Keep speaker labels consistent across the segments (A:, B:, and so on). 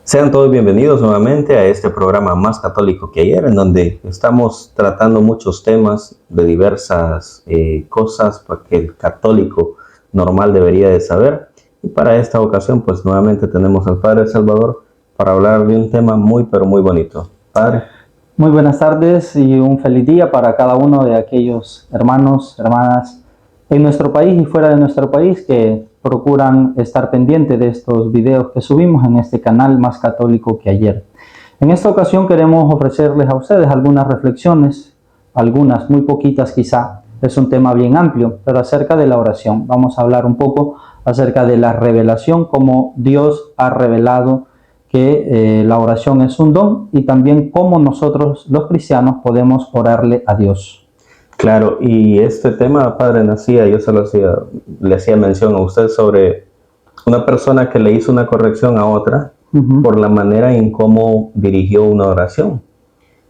A: Sean todos bienvenidos nuevamente a este programa Más Católico que Ayer, en donde estamos tratando muchos temas de diversas cosas que el católico normal debería de saber. Y para esta ocasión, pues nuevamente tenemos al Padre Salvador para hablar de un tema muy, pero muy bonito. Padre.
B: Muy buenas tardes y un feliz día para cada uno de aquellos hermanos, hermanas en nuestro país y fuera de nuestro país que procuran estar pendientes de estos videos que subimos en este canal Más Católico que Ayer. En esta ocasión queremos ofrecerles a ustedes algunas reflexiones, algunas muy poquitas quizá, es un tema bien amplio, pero acerca de la oración. Vamos a hablar un poco acerca de la revelación, cómo Dios ha revelado que la oración es un don y también cómo nosotros los cristianos podemos orarle a Dios.
A: Claro, y este tema, Padre, le hacía mención a usted sobre una persona que le hizo una corrección a otra por la manera en cómo dirigió una oración.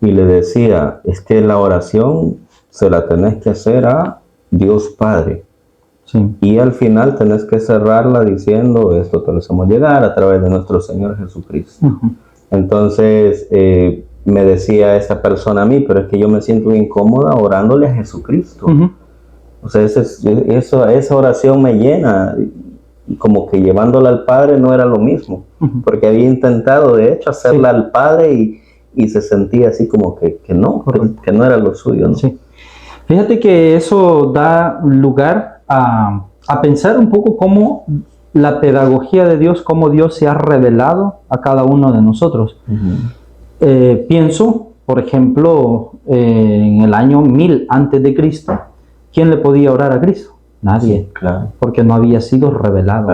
A: Y le decía, es que la oración se la tenés que hacer a Dios Padre.
B: Sí.
A: Y al final tenés que cerrarla diciendo, esto te lo hacemos llegar a través de nuestro Señor Jesucristo. Entonces, me decía esta persona a mí, pero es que yo me siento incómoda orándole a Jesucristo. O sea, esa oración me llena, y como que llevándola al Padre no era lo mismo, porque había intentado de hecho hacerla al Padre y se sentía así como que no era lo suyo, ¿no?
B: Sí. Fíjate que eso da lugar a pensar un poco cómo la pedagogía de Dios, cómo Dios se ha revelado a cada uno de nosotros. Pienso, por ejemplo, en el año 1000 antes de Cristo, ¿quién le podía orar a Cristo? Nadie,
A: Sí, claro.
B: porque no había sido revelado.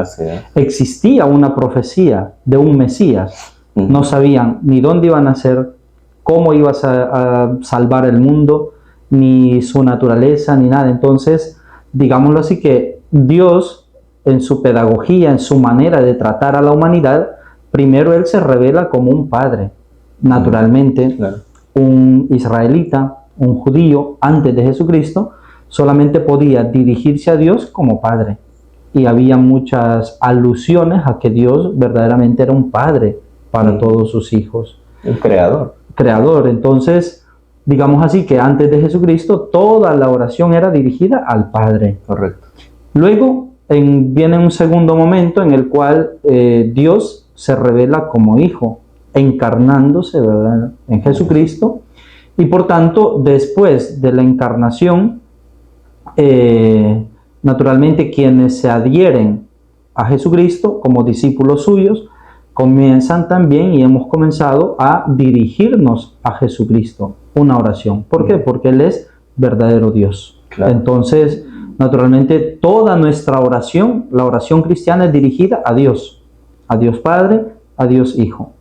B: Existía una profecía de un Mesías, no sabían ni dónde iba a nacer, cómo iba a salvar el mundo, ni su naturaleza, ni nada. Entonces, digámoslo así, que Dios, en su pedagogía, en su manera de tratar a la humanidad, primero Él se revela como un padre. Naturalmente, claro. Un israelita, un judío, antes de Jesucristo, solamente podía dirigirse a Dios como padre. Y había muchas alusiones a que Dios verdaderamente era un padre para todos sus hijos.
A: Un creador.
B: Creador. Entonces, digamos así que antes de Jesucristo, toda la oración era dirigida al Padre.
A: Correcto.
B: Luego viene un segundo momento en el cual Dios se revela como hijo, encarnándose, ¿verdad?, en Jesucristo, y por tanto, después de la encarnación, naturalmente quienes se adhieren a Jesucristo como discípulos suyos, comienzan también y hemos comenzado a dirigirnos a Jesucristo, una oración. ¿Por qué? Porque Él es verdadero Dios. Claro. Entonces, naturalmente, toda nuestra oración, la oración cristiana, es dirigida a Dios Padre, a Dios Hijo.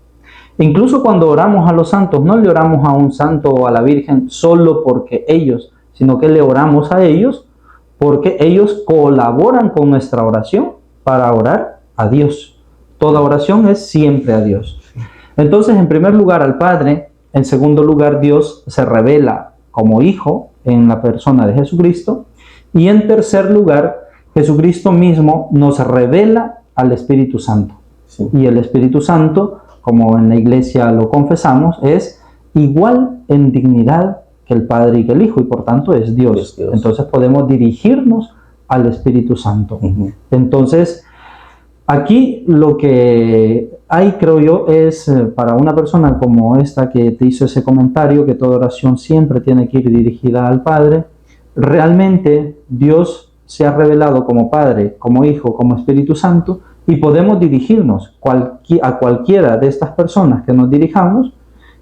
B: Incluso cuando oramos a los santos, no le oramos a un santo o a la Virgen solo porque ellos, sino que le oramos a ellos porque ellos colaboran con nuestra oración para orar a Dios. Toda oración es siempre a Dios. Entonces, en primer lugar al Padre, en segundo lugar Dios se revela como Hijo en la persona de Jesucristo, y en tercer lugar Jesucristo mismo nos revela al Espíritu Santo. Sí. Y el Espíritu Santo, como en la iglesia lo confesamos, es igual en dignidad que el Padre y que el Hijo, y por tanto es Dios. Entonces podemos dirigirnos al Espíritu Santo. Entonces, aquí lo que hay, creo yo, es para una persona como esta que te hizo ese comentario, que toda oración siempre tiene que ir dirigida al Padre, realmente Dios se ha revelado como Padre, como Hijo, como Espíritu Santo, y podemos dirigirnos a cualquiera de estas personas que nos dirijamos,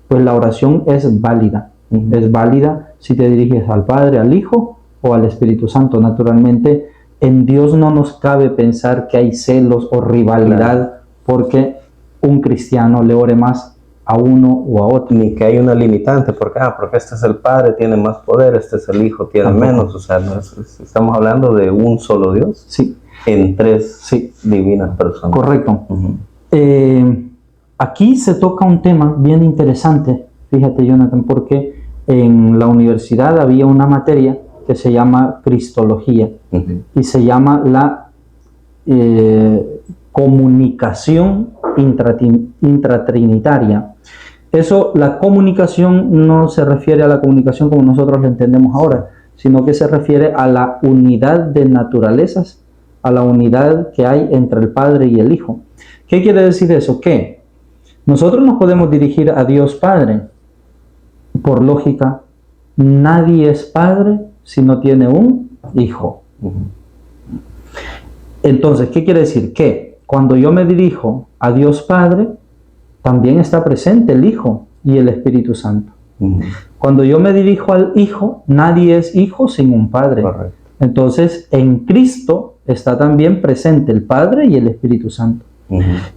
B: pues la oración es válida. Es válida si te diriges al Padre, al Hijo o al Espíritu Santo. Naturalmente, en Dios no nos cabe pensar que hay celos o rivalidad porque un cristiano le ore más a uno o a otro.
A: Ni que hay una limitante, porque este es el Padre, tiene más poder, este es el Hijo, tiene menos. O sea, estamos hablando de un solo Dios.
B: Sí.
A: En tres divinas personas.
B: Correcto. Aquí se toca un tema bien interesante, fíjate, Jonathan, porque en la universidad había una materia que se llama Cristología y se llama la comunicación intratrinitaria. Eso, la comunicación no se refiere a la comunicación como nosotros la entendemos ahora, sino que se refiere a la unidad de naturalezas, a la unidad que hay entre el Padre y el Hijo. ¿Qué quiere decir eso? Que nosotros nos podemos dirigir a Dios Padre. Por lógica, nadie es padre si no tiene un hijo. Entonces, ¿qué quiere decir? Que cuando yo me dirijo a Dios Padre, también está presente el Hijo y el Espíritu Santo. Cuando yo me dirijo al Hijo, nadie es hijo sin un Padre.
A: Correcto.
B: Entonces, en Cristo está también presente el Padre y el Espíritu Santo.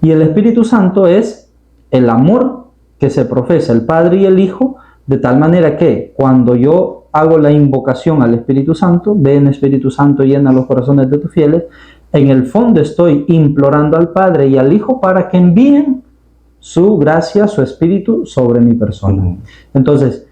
B: Y el Espíritu Santo es el amor que se profesa el Padre y el Hijo, de tal manera que cuando yo hago la invocación al Espíritu Santo, ven Espíritu Santo, llena los corazones de tus fieles, en el fondo estoy implorando al Padre y al Hijo para que envíen su gracia, su Espíritu sobre mi persona. Entonces,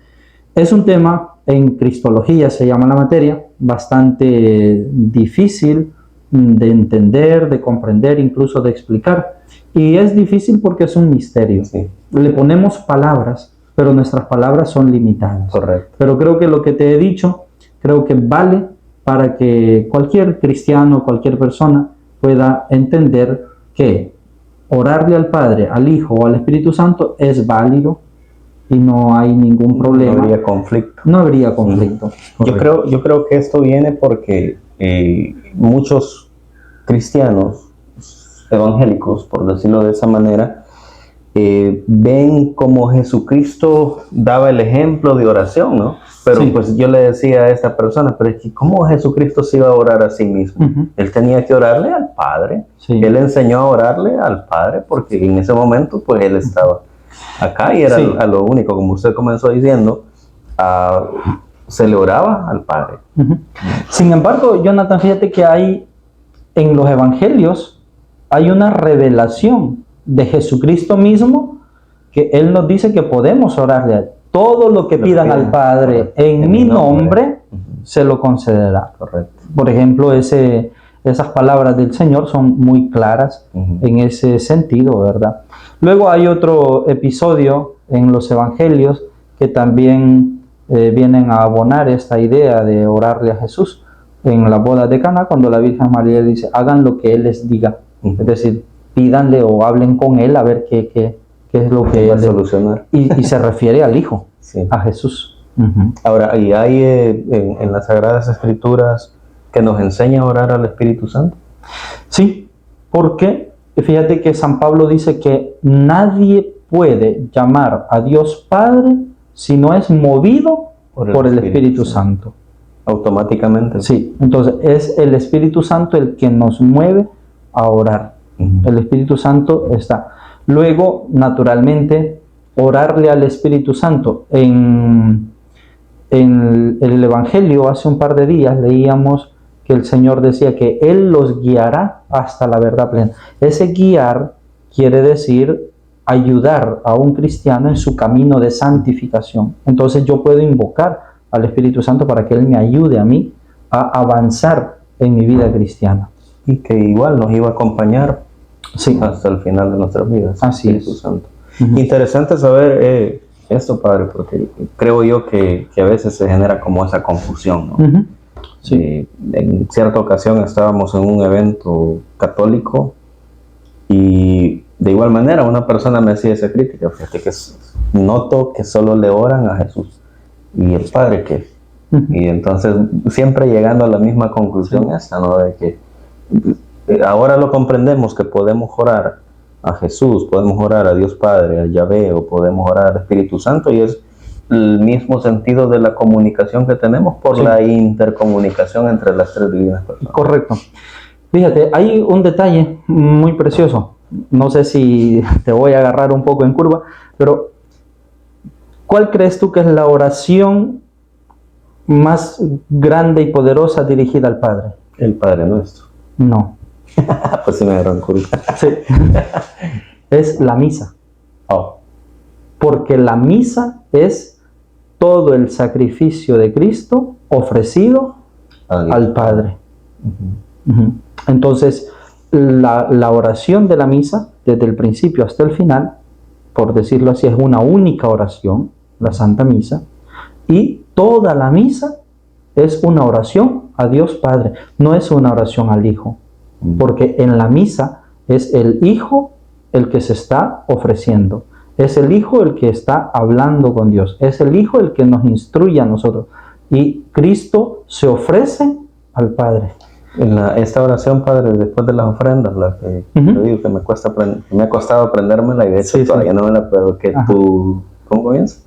B: es un tema, en Cristología se llama la materia, bastante difícil de entender, de comprender, incluso de explicar. Y es difícil porque es un misterio.
A: Sí.
B: Le ponemos palabras, pero nuestras palabras son limitadas.
A: Correcto.
B: Pero creo que lo que te he dicho, creo que vale para que cualquier cristiano, cualquier persona pueda entender que orarle al Padre, al Hijo o al Espíritu Santo es válido y no hay ningún problema.
A: No habría conflicto.
B: No habría conflicto.
A: Yo creo que esto viene porque muchos cristianos evangélicos, por decirlo de esa manera, ven como Jesucristo daba el ejemplo de oración, ¿no? Pero
B: Sí.
A: pues yo le decía a esta persona, pero es que ¿cómo Jesucristo se iba a orar a sí mismo? Él tenía que orarle al Padre.
B: Sí.
A: Él enseñó a orarle al Padre porque en ese momento pues él estaba acá y era
B: Sí.
A: a lo único, como usted comenzó diciendo, se le oraba al Padre.
B: Sin embargo, Jonathan, fíjate que hay en los evangelios hay una revelación de Jesucristo mismo, que Él nos dice que podemos orarle a Él. Todo lo que pidan al Padre en mi nombre, se lo concederá.
A: Correcto.
B: Por ejemplo, esas palabras del Señor son muy claras en ese sentido, ¿verdad? Luego hay otro episodio en los evangelios que también vienen a abonar esta idea de orarle a Jesús. En la boda de Caná, cuando la Virgen María dice, hagan lo que Él les diga. Es decir, pídanle o hablen con Él a ver qué es lo que
A: Va a
B: Él
A: solucionar.
B: y se refiere al Hijo,
A: Sí.
B: a Jesús.
A: Ahora, y hay en las Sagradas Escrituras que nos enseña a orar al Espíritu Santo.
B: Sí, porque fíjate que San Pablo dice que nadie puede llamar a Dios Padre si no es movido por el Espíritu Santo.
A: Automáticamente.
B: Sí, entonces es el Espíritu Santo el que nos mueve a orar. El Espíritu Santo está. Luego, naturalmente, orarle al Espíritu Santo. En el Evangelio, hace un par de días, leíamos que el Señor decía que Él los guiará hasta la verdad plena. Ese guiar quiere decir ayudar a un cristiano en su camino de santificación. Entonces yo puedo invocar al Espíritu Santo para que Él me ayude a mí a avanzar en mi vida cristiana.
A: Y que igual nos iba a acompañar
B: Sí.
A: hasta el final de nuestras vidas.
B: Así
A: Espíritu
B: es.
A: Santo. Interesante saber esto, Padre, porque creo yo que a veces se genera como esa confusión, ¿no?
B: Sí.
A: En cierta ocasión estábamos en un evento católico y de igual manera una persona me hacía esa crítica, fíjate que noto que solo le oran a Jesús y el Padre qué. Y entonces siempre llegando a la misma conclusión esta, ¿no? De que ahora lo comprendemos que podemos orar a Jesús, podemos orar a Dios Padre, a Yahvé, o podemos orar al Espíritu Santo, y es el mismo sentido de la comunicación que tenemos por la intercomunicación entre las tres divinas personas.
B: Correcto. Fíjate, hay un detalle muy precioso. No sé si te voy a agarrar un poco en curva, pero ¿cuál crees tú que es la oración más grande y poderosa dirigida al Padre?
A: El Padre Nuestro.
B: No.
A: Pues sí me agarró en curva.
B: Sí. Es la misa.
A: Oh.
B: Porque la misa es todo el sacrificio de Cristo ofrecido al Padre. Entonces, la oración de la misa desde el principio hasta el final, por decirlo así, es una única oración, la Santa Misa, y toda la misa es una oración a Dios Padre, no es una oración al Hijo, porque en la misa es el Hijo el que se está ofreciendo, es el Hijo el que está hablando con Dios, es el Hijo el que nos instruye a nosotros, y Cristo se ofrece al Padre.
A: Esta oración, Padre, después de las ofrendas, la que te digo que me ha costado aprendérmela y de hecho todavía no me la puedo, ¿cómo comienza?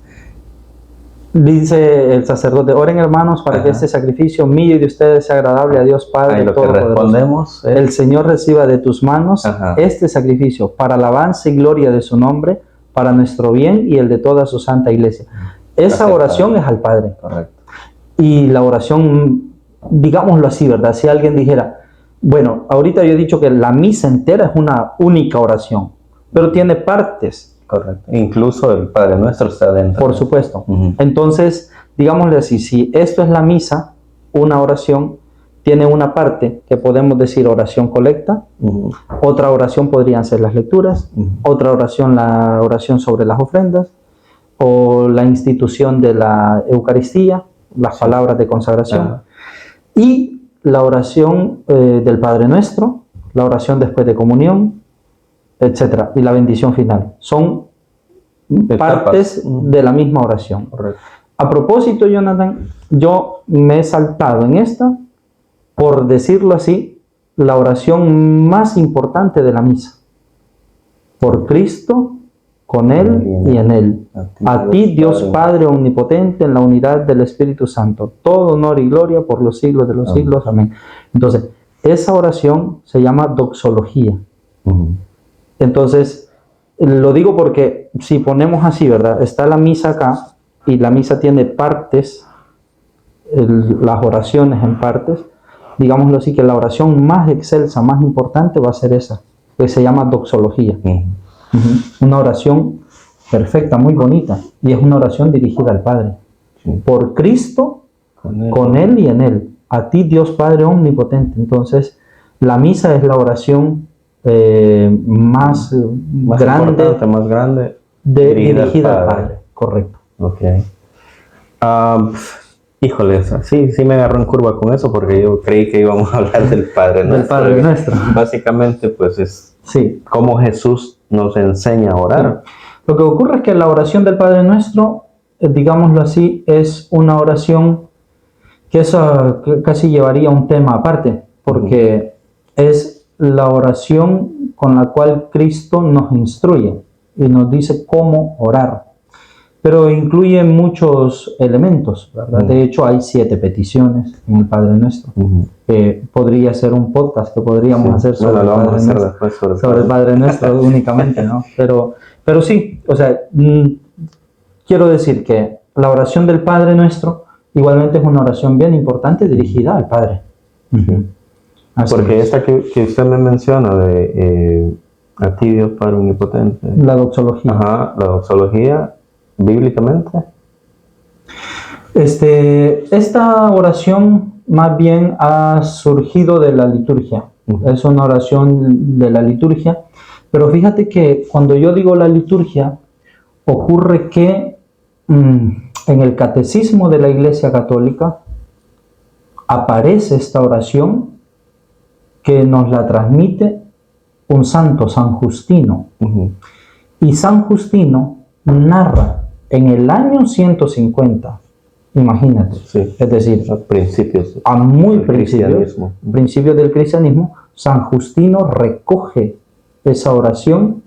B: Dice el sacerdote: oren, hermanos, para que este sacrificio mío y de ustedes sea agradable a Dios Padre
A: lo que respondemos es:
B: el Señor reciba de tus manos este sacrificio para alabanza y gloria de su nombre, para nuestro bien y el de toda su santa iglesia. Esa oración es al Padre.
A: Correcto.
B: Y la oración, digámoslo así, ¿verdad? Si alguien dijera, bueno, ahorita yo he dicho que la misa entera es una única oración, pero tiene partes.
A: Correcto. Incluso el Padre Nuestro está dentro.
B: Por supuesto. Entonces, digámosle así, si esto es la misa, una oración, tiene una parte que podemos decir oración colecta, otra oración podrían ser las lecturas, otra oración la oración sobre las ofrendas, o la institución de la Eucaristía, las palabras de consagración, y la oración del Padre Nuestro, la oración después de comunión, etcétera, y la bendición final. Son partes de la misma oración.
A: Correcto.
B: A propósito, Jonathan, yo me he saltado en esta, por decirlo así, la oración más importante de la misa. Por Cristo, con Él y en Él. A ti, Dios Padre omnipotente, en la unidad del Espíritu Santo. Todo honor y gloria por los siglos de los siglos. Amén. Entonces, esa oración se llama doxología. Entonces, lo digo porque si ponemos así, ¿verdad? Está la misa acá y la misa tiene partes, las oraciones en partes. Digámoslo así, que la oración más excelsa, más importante va a ser esa, que se llama doxología. Una oración perfecta, muy bonita, y es una oración dirigida al Padre. Por Cristo, con Él y en Él. A ti, Dios Padre omnipotente. Entonces, la misa es la oración más grande dirigida al Padre. Correcto.
A: Ok. Híjole, sí me agarró en curva con eso porque yo creí que íbamos a hablar del Padre Nuestro.
B: Del Padre Nuestro.
A: Básicamente, pues es cómo Jesús nos enseña a orar.
B: Sí. Lo que ocurre es que la oración del Padre Nuestro, digámoslo así, es una oración que eso casi llevaría un tema aparte, porque es la oración con la cual Cristo nos instruye y nos dice cómo orar. Pero incluye muchos elementos, ¿verdad? De hecho, hay 7 peticiones en el Padre Nuestro. Podría ser un podcast que podríamos hacer sobre el Padre Nuestro únicamente, ¿no? Pero sí, o sea, quiero decir que la oración del Padre Nuestro igualmente es una oración bien importante dirigida al Padre.
A: Porque esta que usted me menciona de a ti, Dios Padre Omnipotente.
B: La doxología.
A: La doxología, bíblicamente.
B: Esta oración más bien ha surgido de la liturgia. Es una oración de la liturgia. Pero fíjate que cuando yo digo la liturgia, ocurre que en el catecismo de la Iglesia Católica aparece esta oración que nos la transmite un santo, San Justino. Y San Justino narra en el año 150, imagínate, es decir, a muy principios del cristianismo, San Justino recoge esa oración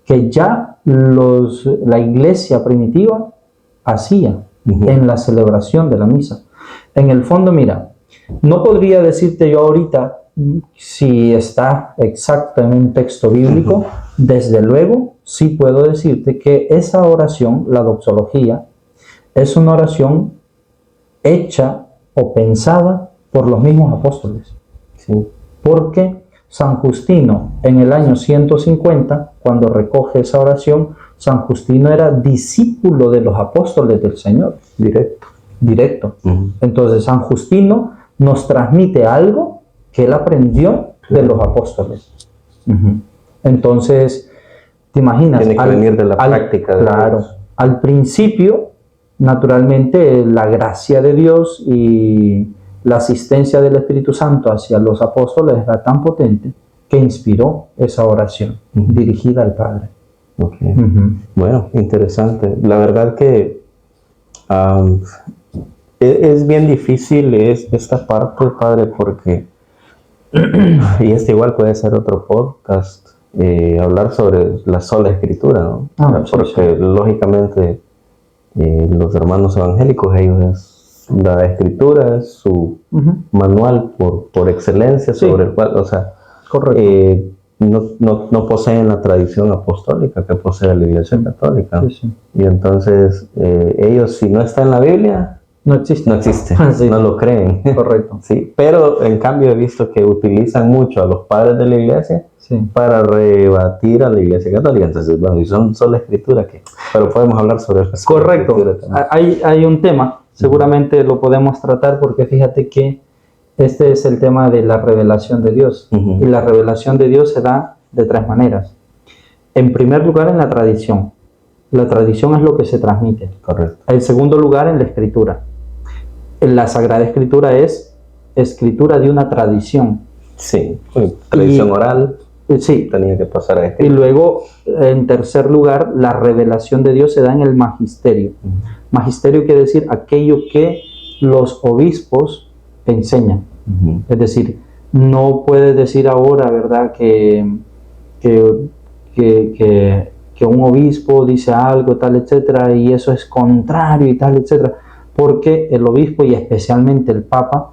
B: que ya la iglesia primitiva hacía en la celebración de la misa. En el fondo, mira, no podría decirte yo ahorita si está exacto en un texto bíblico. Desde luego, sí puedo decirte que esa oración, la doxología, es una oración hecha o pensada por los mismos apóstoles. Porque San Justino, en el año 150, cuando recoge esa oración, San Justino era discípulo de los apóstoles del Señor. Directo. Entonces, San Justino nos transmite algo que él aprendió de los apóstoles. Entonces, ¿te imaginas?
A: Tiene que venir de la práctica de
B: Claro,
A: Dios.
B: al principio, naturalmente, la gracia de Dios y la asistencia del Espíritu Santo hacia los apóstoles era tan potente que inspiró esa oración dirigida al Padre.
A: Ok. Bueno, interesante. La verdad que es bien difícil esta parte, Padre, porque, y igual puede ser otro podcast, hablar sobre la sola escritura, ¿no? Porque lógicamente los hermanos evangélicos, la escritura es su manual por excelencia sobre el cual, o sea, no poseen la tradición apostólica que posee la Iglesia Católica. Y entonces ellos, si no está en la Biblia, no existe, no lo creen.
B: Correcto.
A: Sí, pero en cambio he visto que utilizan mucho a los padres de la Iglesia para rebatir a la Iglesia Católica. Entonces, bueno, y son solo escritura que, pero podemos hablar sobre eso.
B: Correcto. Hay un tema, seguramente lo podemos tratar porque fíjate que este es el tema de la revelación de Dios. Y la revelación de Dios se da de tres maneras. En primer lugar, en la tradición. La tradición es lo que se transmite.
A: Correcto.
B: En segundo lugar, en la escritura. La Sagrada Escritura es escritura de una tradición.
A: Sí, tradición oral.
B: Sí.
A: Tenía que pasar a escritura.
B: Y luego, en tercer lugar, la revelación de Dios se da en el magisterio. Magisterio quiere decir aquello que los obispos enseñan. Es decir, no puedes decir ahora, ¿verdad?, que un obispo dice algo, tal, etcétera, y eso es contrario y tal, etcétera, porque el obispo y especialmente el Papa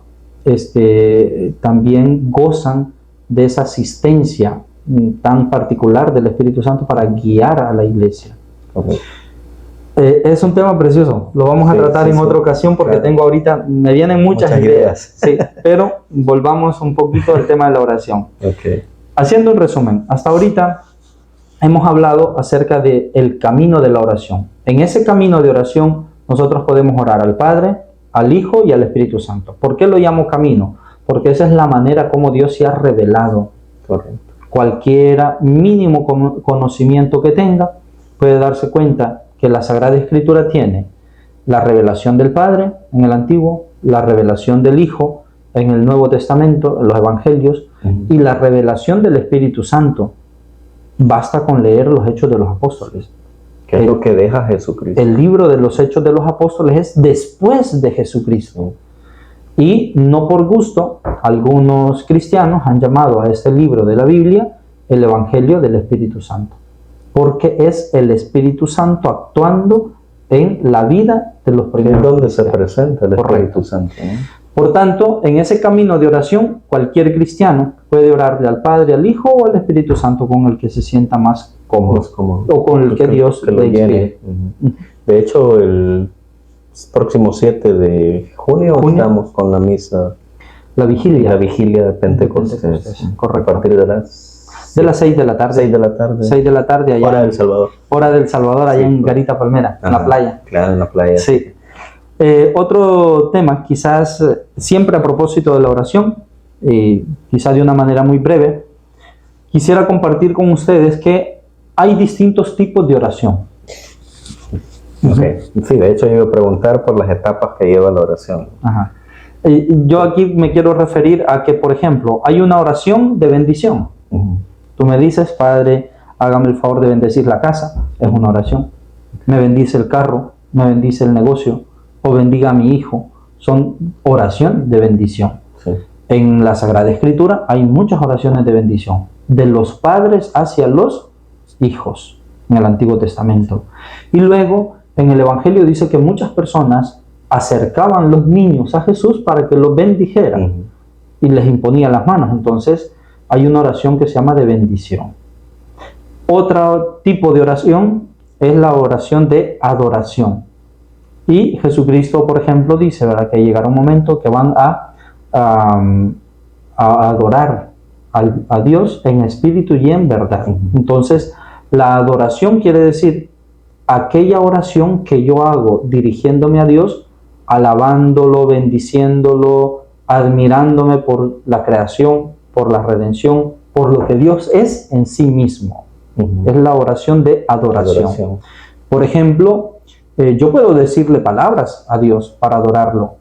B: también gozan de esa asistencia tan particular del Espíritu Santo para guiar a la Iglesia. Es un tema precioso, lo vamos a tratar en otra ocasión porque tengo ahorita, me vienen muchas ideas. Sí, pero volvamos un poquito al tema de la oración. Haciendo un resumen, hasta ahorita hemos hablado acerca del camino de la oración. En ese camino de oración nosotros podemos orar al Padre, al Hijo y al Espíritu Santo. ¿Por qué lo llamo camino? Porque esa es la manera como Dios se ha revelado. Cualquiera mínimo conocimiento que tenga puede darse cuenta que la Sagrada Escritura tiene la revelación del Padre en el Antiguo, la revelación del Hijo en el Nuevo Testamento, en los Evangelios, y la revelación del Espíritu Santo. Basta con leer los Hechos de los Apóstoles.
A: ¿Qué es lo que deja Jesucristo?
B: El libro de los Hechos de los Apóstoles es después de Jesucristo. Y no por gusto, algunos cristianos han llamado a este libro de la Biblia el Evangelio del Espíritu Santo. Porque es el Espíritu Santo actuando en la vida de los primeros.
A: Es donde se presenta el Espíritu Santo, ¿no?
B: Por tanto, en ese camino de oración, cualquier cristiano puede orarle al Padre, al Hijo o al Espíritu Santo con el que se sienta más cómodo o con el que Dios le inspire.
A: De hecho, el próximo 7 de junio estamos con la misa, la vigilia de Pentecostés.
B: Correcto.
A: A partir de las
B: 6 de la tarde.
A: 6 de la tarde.
B: 6 de la tarde allá.
A: Hora del Salvador.
B: Hora del Salvador, allá en Garita Palmera, en la playa.
A: Claro, en la playa.
B: Sí. Otro tema, quizás siempre a propósito de la oración, quizás de una manera muy breve, quisiera compartir con ustedes que hay distintos tipos de oración.
A: Sí, de hecho yo iba a preguntar por las etapas que lleva la oración.
B: Yo aquí me quiero referir a que, por ejemplo, hay una oración de bendición. Tú me dices, Padre, hágame el favor de bendecir la casa, es una oración. Me bendice el carro, me bendice el negocio, o bendiga a mi hijo, son oración de bendición. En la Sagrada Escritura hay muchas oraciones de bendición, de los padres hacia los hijos, en el Antiguo Testamento. Y luego, en el Evangelio dice que muchas personas acercaban los niños a Jesús para que los bendijera y les imponía las manos. Entonces, hay una oración que se llama de bendición. Otro tipo de oración es la oración de adoración. Y Jesucristo, por ejemplo, dice, ¿verdad?, que llegará un momento que van a adorar a Dios en espíritu y en verdad. Entonces, la adoración quiere decir aquella oración que yo hago dirigiéndome a Dios, alabándolo, bendiciéndolo, admirándome por la creación, por la redención, por lo que Dios es en sí mismo. Es la oración de adoración. Por ejemplo, yo puedo decirle palabras a Dios para adorarlo,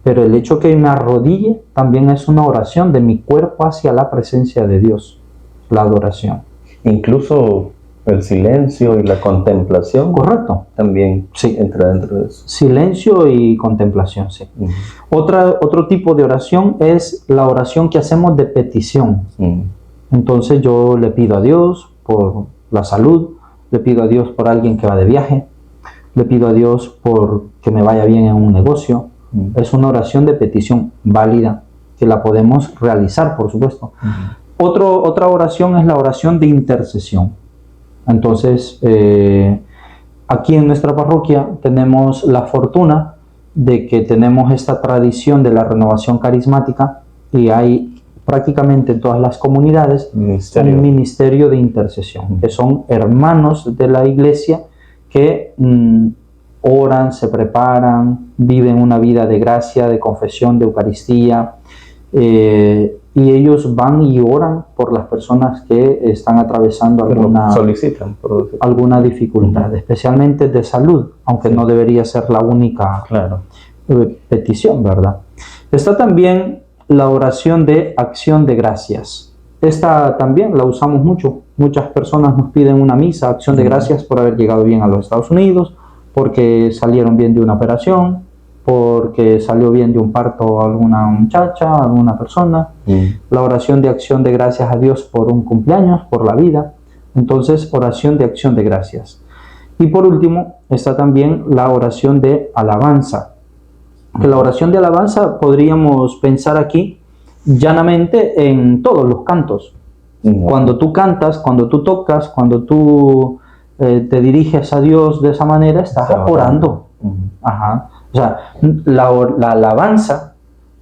B: pero el hecho que me arrodille también es una oración de mi cuerpo hacia la presencia de Dios, la adoración.
A: Incluso el silencio y la contemplación.
B: ¿Correcto?
A: También
B: sí,
A: entra dentro de eso.
B: Silencio y contemplación, sí. Otro tipo de oración es la oración que hacemos de petición. Entonces yo le pido a Dios por la salud, le pido a Dios por alguien que va de viaje, le pido a Dios por que me vaya bien en un negocio. Es una oración de petición válida que la podemos realizar, por supuesto. Otra oración es la oración de intercesión. Entonces, aquí en nuestra parroquia tenemos la fortuna de que tenemos esta tradición de la renovación carismática y hay prácticamente en todas las comunidades un ministerio de intercesión, que son hermanos de la iglesia que oran, se preparan, viven una vida de gracia, de confesión, de Eucaristía, y ellos van y oran por las personas que están atravesando alguna dificultad, especialmente de salud, aunque no debería ser la única petición, ¿verdad? Está también la oración de acción de gracias. Esta también la usamos mucho. Muchas personas nos piden una misa, acción de gracias por haber llegado bien a los Estados Unidos, porque salieron bien de una operación, porque salió bien de un parto alguna muchacha, alguna persona. La oración de acción de gracias a Dios por un cumpleaños, por la vida. Entonces, oración de acción de gracias. Y por último, está también la oración de alabanza. Que la oración de alabanza podríamos pensar aquí llanamente en todos los cantos. Cuando tú cantas, cuando tú tocas, cuando tú te diriges a Dios de esa manera, estás orando. O sea, la alabanza,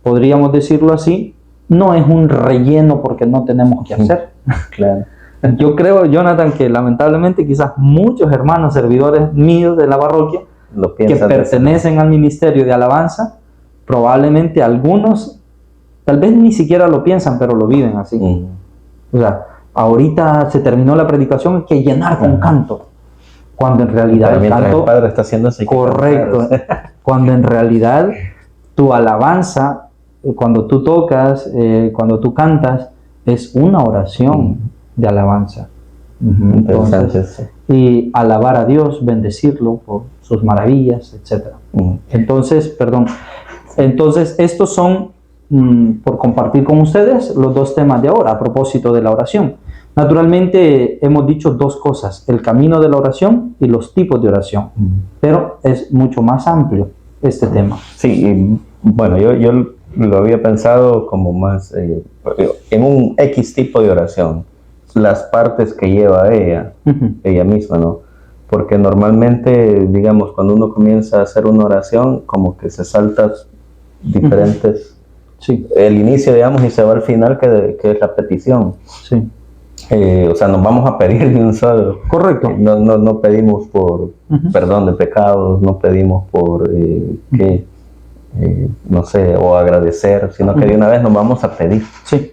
B: podríamos decirlo así, no es un relleno porque no tenemos que hacer. Yo creo, Jonathan, que lamentablemente quizás muchos hermanos servidores míos de la parroquia que pertenecen al ministerio de alabanza, probablemente algunos tal vez ni siquiera lo piensan, pero lo viven así. O sea, ahorita se terminó la predicación, hay que llenar con canto. Cuando en realidad el canto,
A: el Padre está haciendo así.
B: Correcto. Cuando en realidad tu alabanza, cuando tú tocas, cuando tú cantas, es una oración de alabanza. Entonces, y alabar a Dios, bendecirlo por sus maravillas, etc. Entonces, estos son, por compartir con ustedes, los dos temas de ahora, a propósito de la oración. Naturalmente, hemos dicho dos cosas, el camino de la oración y los tipos de oración, pero es mucho más amplio este tema.
A: Sí, y bueno, yo lo había pensado como más en un X tipo de oración, las partes que lleva ella misma, ¿no? Porque normalmente, digamos, cuando uno comienza a hacer una oración, como que se salta diferentes, el inicio, digamos, y se va al final, que es la petición. O sea, nos vamos a pedir de un solo.
B: Correcto.
A: No pedimos por perdón de pecados, no pedimos por, no sé, o agradecer, sino que de una vez nos vamos a pedir.
B: Sí.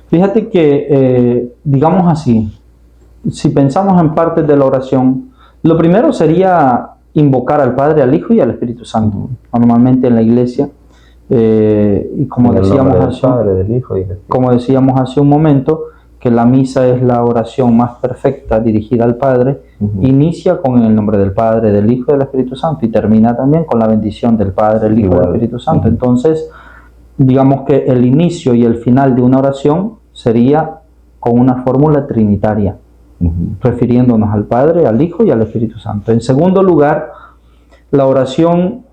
B: Fíjate que, digamos así, si pensamos en partes de la oración, lo primero sería invocar al Padre, al Hijo y al Espíritu Santo. Normalmente en la iglesia, y como decíamos hace un momento, que la misa es la oración más perfecta dirigida al Padre, inicia con el nombre del Padre, del Hijo y del Espíritu Santo y termina también con la bendición del Padre, el Hijo y del Espíritu Santo. Entonces, digamos que el inicio y el final de una oración sería con una fórmula trinitaria, refiriéndonos al Padre, al Hijo y al Espíritu Santo. En segundo lugar, la oración,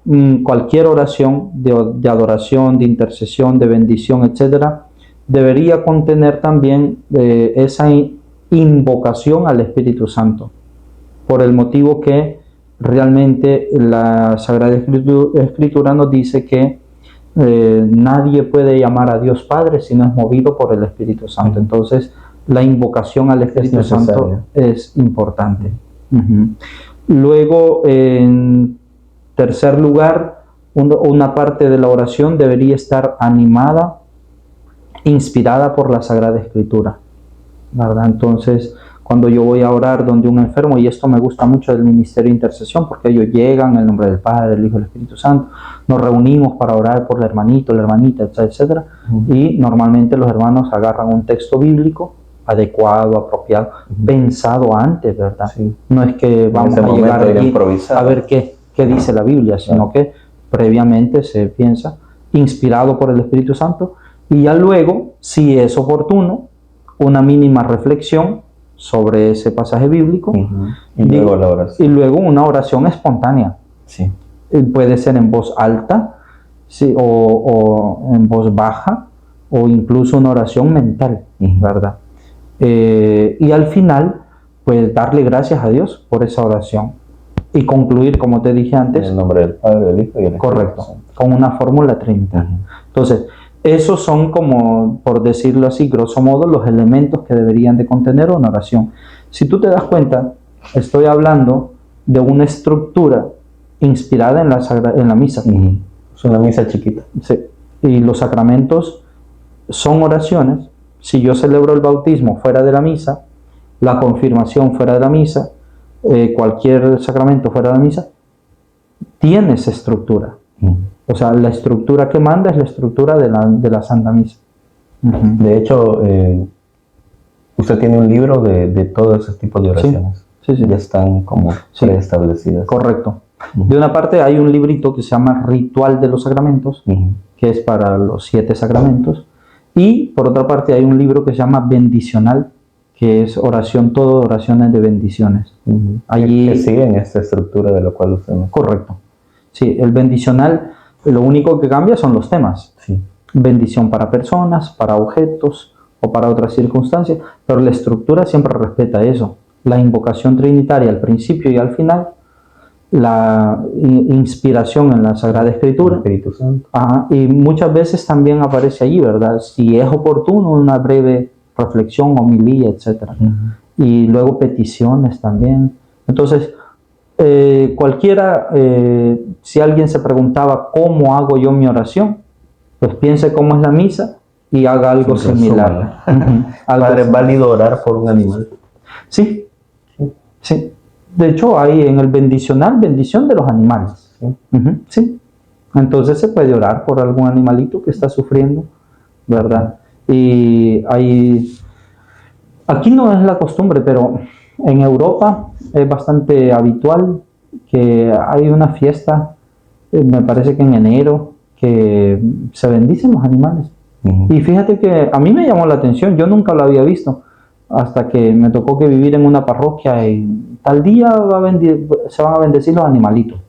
B: cualquier oración de adoración, de intercesión, de bendición, etcétera, debería contener también esa invocación al Espíritu Santo, por el motivo que realmente la Sagrada Escritura nos dice que nadie puede llamar a Dios Padre si no es movido por el Espíritu Santo. Entonces, la invocación al Espíritu Santo es importante. Luego, en tercer lugar, una parte de la oración debería estar animada inspirada por la Sagrada Escritura, ¿verdad? Entonces, cuando yo voy a orar donde un enfermo, y esto me gusta mucho del ministerio de intercesión, porque ellos llegan en el nombre del Padre, del Hijo y del Espíritu Santo, nos reunimos para orar por el hermanito, la hermanita, etcétera, y normalmente los hermanos agarran un texto bíblico adecuado, apropiado, pensado antes, ¿verdad?
A: Sí.
B: No es que vamos a llegar allí a ver qué dice la Biblia, sino que previamente se piensa, inspirado por el Espíritu Santo, y ya luego, si es oportuno, una mínima reflexión sobre ese pasaje bíblico,
A: y luego la oración.
B: Y luego una oración espontánea.
A: Sí.
B: Puede ser en voz alta, sí, o en voz baja, o incluso una oración mental, ¿verdad? Y al final, pues darle gracias a Dios por esa oración. Y concluir, como te dije antes,
A: en el nombre del Padre, del Hijo y del Espíritu
B: correcto,
A: Santo.
B: con una fórmula trinitaria. Entonces, esos son como, por decirlo así, grosso modo, los elementos que deberían de contener una oración. Si tú te das cuenta, estoy hablando de una estructura inspirada en la misa.
A: Es una misa chiquita.
B: Sí. Y los sacramentos son oraciones. Si yo celebro el bautismo fuera de la misa, la confirmación fuera de la misa, cualquier sacramento fuera de la misa, tiene esa estructura. O sea, la estructura que manda es la estructura de la Santa Misa.
A: De hecho, usted tiene un libro de todos esos tipos de oraciones.
B: Sí.
A: Ya están como preestablecidas.
B: Correcto. De una parte hay un librito que se llama Ritual de los Sacramentos, que es para los 7 sacramentos. Y por otra parte hay un libro que se llama Bendicional, que es oraciones de bendiciones. Allí
A: que siguen esta estructura de lo cual usted me...
B: Correcto. Sí, el bendicional, lo único que cambia son los temas.
A: Sí.
B: Bendición para personas, para objetos o para otras circunstancias, pero la estructura siempre respeta eso. La invocación trinitaria al principio y al final, la inspiración en la Sagrada Escritura.
A: El Espíritu Santo.
B: Y muchas veces también aparece allí, ¿verdad? Si es oportuno, una breve reflexión, homilía, etc. Y luego peticiones también. Entonces, cualquiera, si alguien se preguntaba cómo hago yo mi oración, pues piense cómo es la misa y haga algo similar.
A: Padre, ¿es válido orar por un animal?
B: Sí. De hecho, hay en el bendicional bendición de los animales. Sí. Entonces se puede orar por algún animalito que está sufriendo, ¿verdad? Y aquí no es la costumbre, pero en Europa es bastante habitual que hay una fiesta, me parece que en enero, que se bendicen los animales. Y fíjate que a mí me llamó la atención, yo nunca lo había visto, hasta que me tocó que vivir en una parroquia y tal día se van a bendecir los animalitos.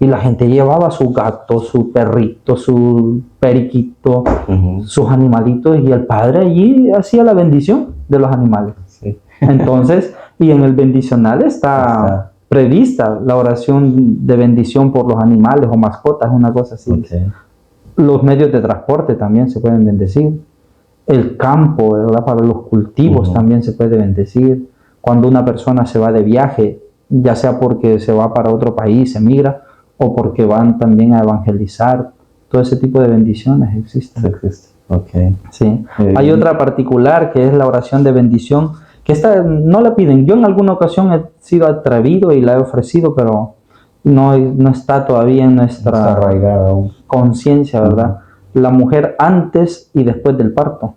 B: Y la gente llevaba su gato, su perrito, su periquito, sus animalitos, y el padre allí hacía la bendición de los animales. Sí. Entonces, y en el bendicional está prevista la oración de bendición por los animales o mascotas, una cosa así. Los medios de transporte también se pueden bendecir. El campo, ¿verdad? Para los cultivos también se puede bendecir. Cuando una persona se va de viaje, ya sea porque se va para otro país, emigra, o porque van también a evangelizar, todo ese tipo de bendiciones existen. Sí. Hay otra particular que es la oración de bendición, que esta no la piden. Yo en alguna ocasión he sido atrevido y la he ofrecido, pero no está todavía en nuestra conciencia, ¿verdad? La mujer antes y después del parto.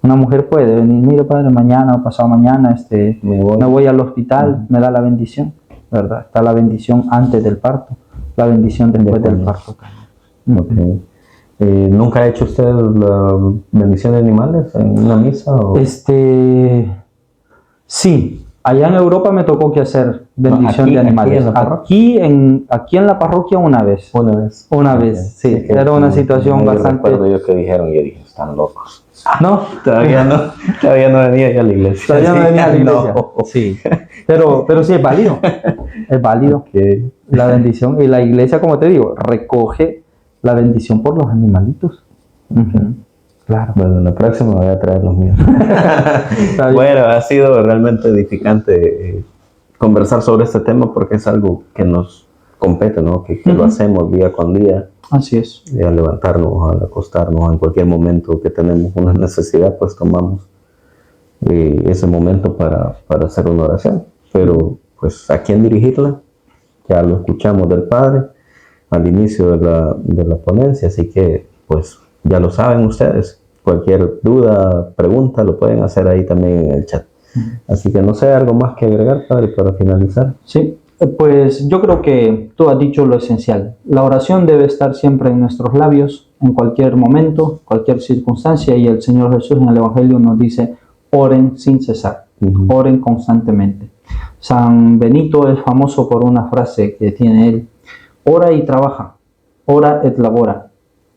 B: Una mujer puede venir, mire padre, mañana o pasado mañana me voy al hospital, me da la bendición, ¿verdad? Está la bendición antes del parto, la bendición después del parto.
A: ¿Nunca ha hecho usted la bendición de animales en una misa?
B: Sí, allá en Europa me tocó que hacer bendición de animales. Aquí en la parroquia una vez. Una vez, sí. Era una situación bastante...
A: Recuerdo yo que dijeron, yo dije, están locos.
B: No,
A: todavía no venía yo a la iglesia.
B: Todavía no venía a la iglesia. No. Sí. Pero sí es válido. Es válido. La bendición. Y la iglesia, como te digo, recoge la bendición por los animalitos. Claro.
A: Bueno, la próxima voy a traer los míos. Bueno, ha sido realmente edificante conversar sobre este tema porque es algo que nos compete, ¿no? Que lo hacemos día con día.
B: Así es.
A: Y al levantarnos, al acostarnos, en cualquier momento que tenemos una necesidad, pues tomamos ese momento para hacer una oración. Pero, pues, ¿a quién dirigirla? Ya lo escuchamos del Padre al inicio de la ponencia, así que, pues, ya lo saben ustedes. Cualquier duda, pregunta, lo pueden hacer ahí también en el chat. Así que no sé, algo más que agregar, Padre, para finalizar.
B: Sí, pues yo creo que tú has dicho lo esencial. La oración debe estar siempre en nuestros labios, en cualquier momento, cualquier circunstancia, y el Señor Jesús en el Evangelio nos dice, oren sin cesar, oren constantemente. San Benito es famoso por una frase que tiene él, ora y trabaja, ora et labora.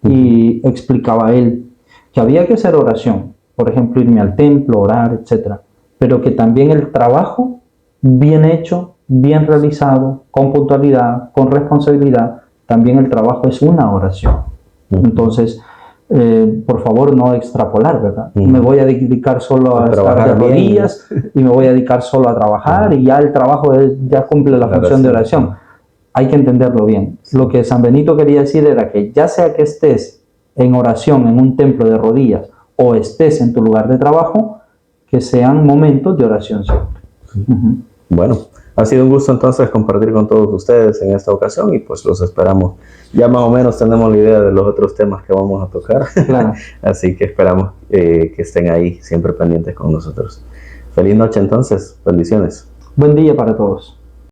B: Y explicaba él que había que hacer oración, por ejemplo, irme al templo, orar, etcétera, pero que también el trabajo bien hecho, bien realizado, con puntualidad, con responsabilidad, también el trabajo es una oración. Entonces, por favor, no extrapolar, ¿verdad? Me voy a dedicar solo a estar de rodillas y me voy a dedicar solo a trabajar y ya el trabajo ya cumple la función de oración. Hay que entenderlo bien. Lo que San Benito quería decir era que ya sea que estés en oración en un templo de rodillas o estés en tu lugar de trabajo, que sean momentos de oración siempre.
A: Bueno, ha sido un gusto entonces compartir con todos ustedes en esta ocasión y pues los esperamos. Ya más o menos tenemos la idea de los otros temas que vamos a tocar. Claro. Así que esperamos que estén ahí siempre pendientes con nosotros. Feliz noche entonces, bendiciones.
B: Buen día para todos.